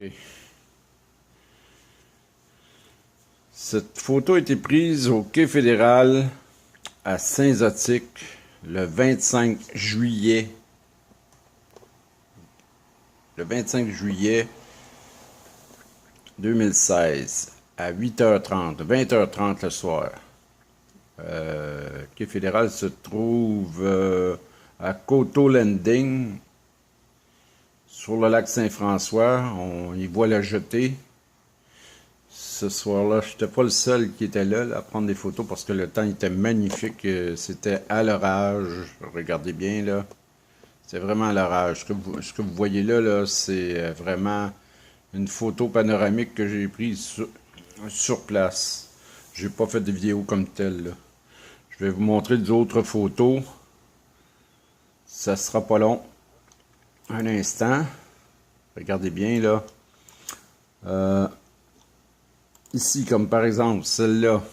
Ok. Cette photo a été prise au Quai fédéral à Saint-Zotique le 25 juillet. Le 25 juillet 2016 à 8h30, 20h30 le soir. Quai fédéral se trouve à Coteau Landing, sur le lac Saint-François. On y voit la jetée. Ce soir-là, je n'étais pas le seul qui était là, à prendre des photos parce que le temps était magnifique. C'était à l'orage. Regardez bien là. C'est vraiment à l'orage. Ce que vous voyez là, c'est vraiment une photo panoramique que j'ai prise sur place. J'ai pas fait de vidéo comme telle là. Je vais vous montrer d'autres photos. Ça sera pas long. Un instant. Regardez bien là. Ici, comme par exemple celle-là.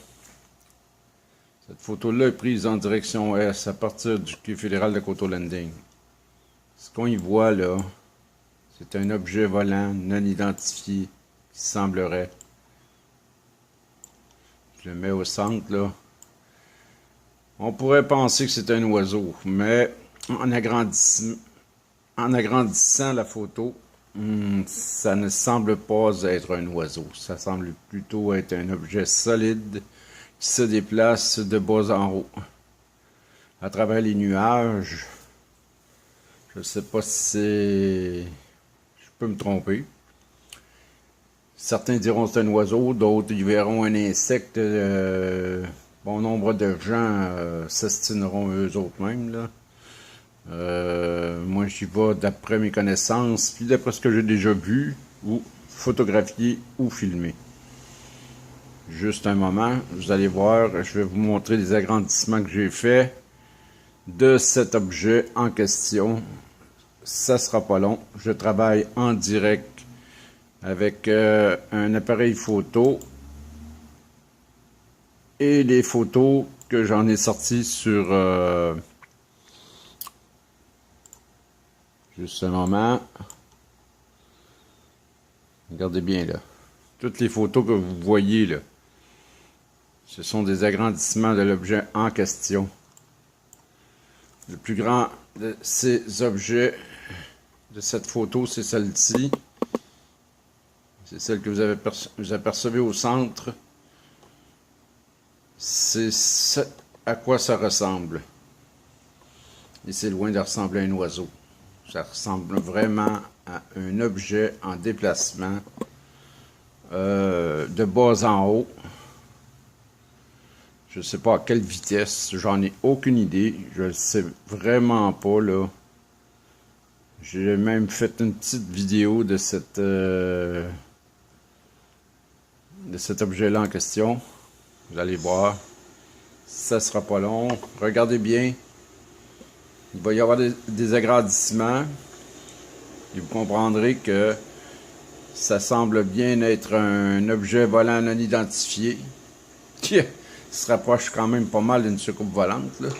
Cette photo-là est prise en direction est à partir du Quai fédéral de Coteau Landing. Ce qu'on y voit là, c'est un objet volant non identifié qui semblerait. Je le mets au centre là. On pourrait penser que c'est un oiseau, mais en agrandissant la photo, ça ne semble pas être un oiseau. Ça semble plutôt être un objet solide qui se déplace de bas en haut à travers les nuages. Je ne sais pas si c'est... Je peux me tromper. Certains diront que c'est un oiseau, d'autres y verront un insecte. Bon nombre de gens s'estimeront eux autres mêmes, là. Moi, j'y vais d'après mes connaissances, puis d'après ce que j'ai déjà vu, ou photographié, ou filmé. Juste un moment, vous allez voir, je vais vous montrer les agrandissements que j'ai faits de cet objet en question. Ça sera pas long. Je travaille en direct avec un appareil photo et les photos que j'en ai sorties sur... juste un moment. Regardez bien là. Toutes les photos que vous voyez là, ce sont des agrandissements de l'objet en question. Le plus grand de ces objets de cette photo, c'est celle-ci. C'est celle que vous apercevez au centre. C'est à quoi ça ressemble. Et c'est loin de ressembler à un oiseau. Ça ressemble vraiment à un objet en déplacement de bas en haut. Je ne sais pas à quelle vitesse, j'en ai aucune idée. Je ne sais vraiment pas là. J'ai même fait une petite vidéo de cet objet-là en question. Vous allez voir. Ça sera pas long. Regardez bien. Il va y avoir des agrandissements. Et vous comprendrez que ça semble bien être un objet volant non identifié. Qui se rapproche quand même pas mal d'une soucoupe volante, là.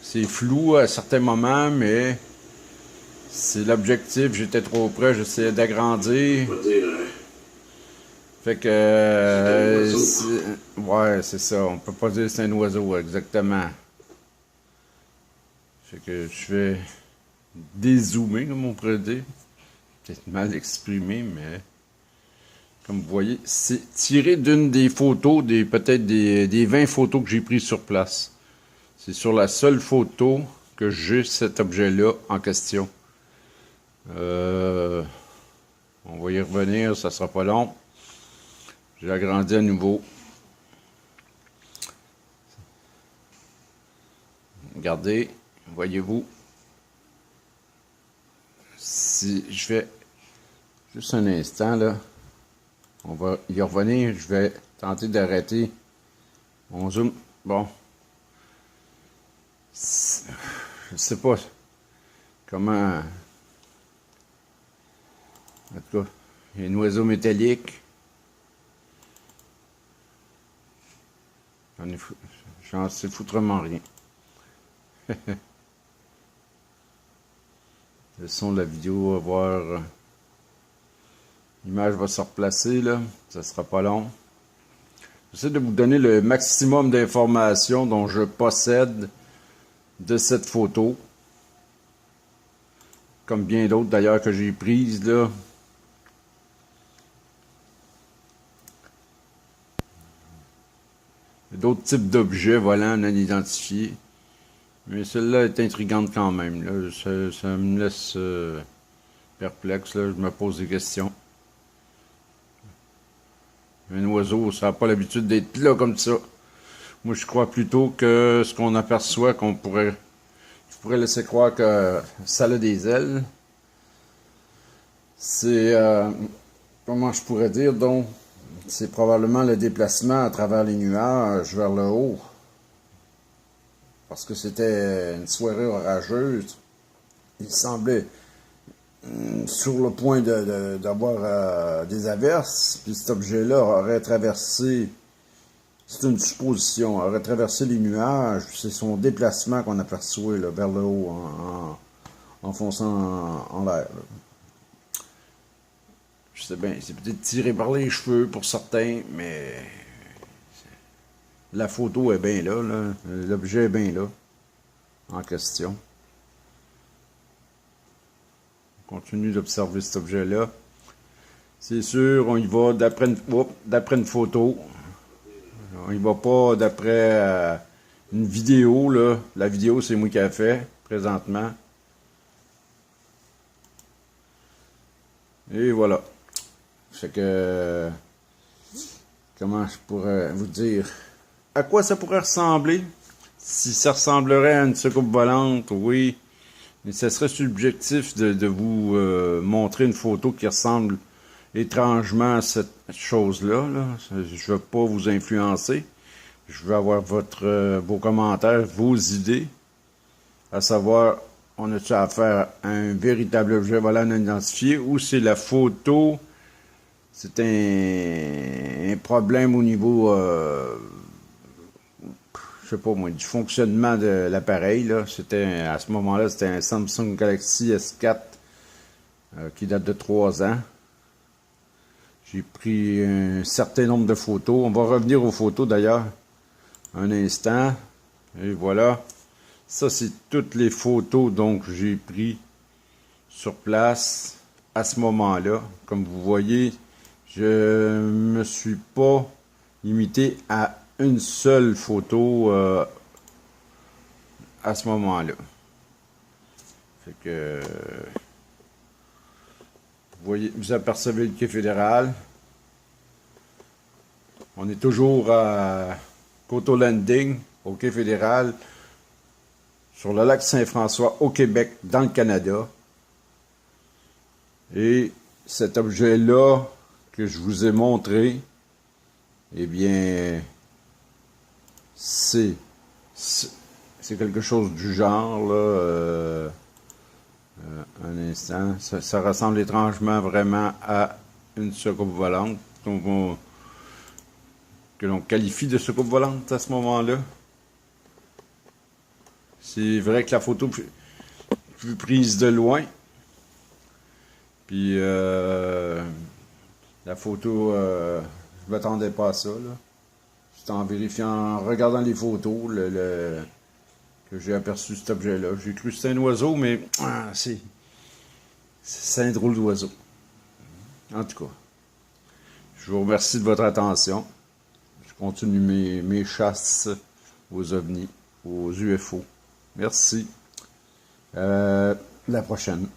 C'est flou à certains moments, mais c'est l'objectif. J'étais trop près, j'essayais d'agrandir. Fait que... ouais, c'est ça. On peut pas dire que c'est un oiseau, exactement. Fait que je vais dézoomer, comme on pourrait dire. Peut-être mal exprimé, mais... Comme vous voyez, c'est tiré d'une des photos, peut-être des 20 photos que j'ai prises sur place. C'est sur la seule photo que j'ai cet objet-là en question. On va y revenir, ça sera pas long. J'ai agrandi à nouveau. Regardez, voyez-vous. Si je fais juste un instant, là, on va y revenir. Je vais tenter d'arrêter mon zoom. Bon. Je sais pas comment... En tout cas, il y a un oiseau métallique. J'en sais foutrement rien. Le son de la vidéo, on va voir... L'image va se replacer, là. Ça sera pas long. J'essaie de vous donner le maximum d'informations dont je possède de cette photo. Comme bien d'autres d'ailleurs que j'ai prises, là. D'autres types d'objets volants non identifiés. Mais celle-là est intrigante quand même, là. Ça me laisse perplexe, là. Je me pose des questions. Un oiseau, ça n'a pas l'habitude d'être là comme ça. Moi, je crois plutôt que ce qu'on aperçoit, je pourrais laisser croire que ça a des ailes. C'est, comment je pourrais dire, donc, c'est probablement le déplacement à travers les nuages vers le haut. Parce que c'était une soirée orageuse. Il semblait sur le point d'avoir des averses, puis cet objet-là aurait traversé, c'est une supposition, aurait traversé les nuages, c'est son déplacement qu'on aperçoit là, vers le haut en fonçant en l'air. Je sais bien, c'est peut-être tiré par les cheveux pour certains, mais la photo est bien là, l'objet est bien là, en question. On continue d'observer cet objet-là. C'est sûr, on y va d'après une photo. On y va pas d'après une vidéo, là. La vidéo, c'est moi qui l'ai fait, présentement. Et voilà. Fait que... Comment je pourrais vous dire? À quoi ça pourrait ressembler? Si ça ressemblerait à une soucoupe volante, oui. Mais ce serait subjectif de vous montrer une photo qui ressemble étrangement à cette chose-là. Là. Je ne veux pas vous influencer. Je veux avoir vos commentaires, vos idées. À savoir, on a-tu affaire à un véritable objet volant non identifié ou c'est la photo, c'est un problème au niveau... je sais pas moi, du fonctionnement de l'appareil, là. À ce moment-là, c'était un Samsung Galaxy S4 qui date de 3 ans. J'ai pris un certain nombre de photos. On va revenir aux photos d'ailleurs. Un instant. Et voilà. Ça, c'est toutes les photos donc que j'ai prises sur place à ce moment-là. Comme vous voyez, je me suis pas limité à une seule photo à ce moment-là. Fait que vous apercevez le quai fédéral. On est toujours à Coteau Landing, au quai fédéral, sur le lac Saint-François, au Québec, dans le Canada. Et cet objet-là que je vous ai montré, eh bien, c'est quelque chose du genre, là. Un instant. Ça ressemble étrangement vraiment à une soucoupe volante que l'on qualifie de soucoupe volante à ce moment-là. C'est vrai que la photo fut prise de loin. Puis la photo, je m'attendais pas à ça, là. C'était en vérifiant, en regardant les photos, que j'ai aperçu cet objet-là. J'ai cru que c'était un oiseau, mais c'est un drôle d'oiseau. En tout cas, je vous remercie de votre attention. Je continue mes chasses aux ovnis, aux UFO. Merci. La prochaine.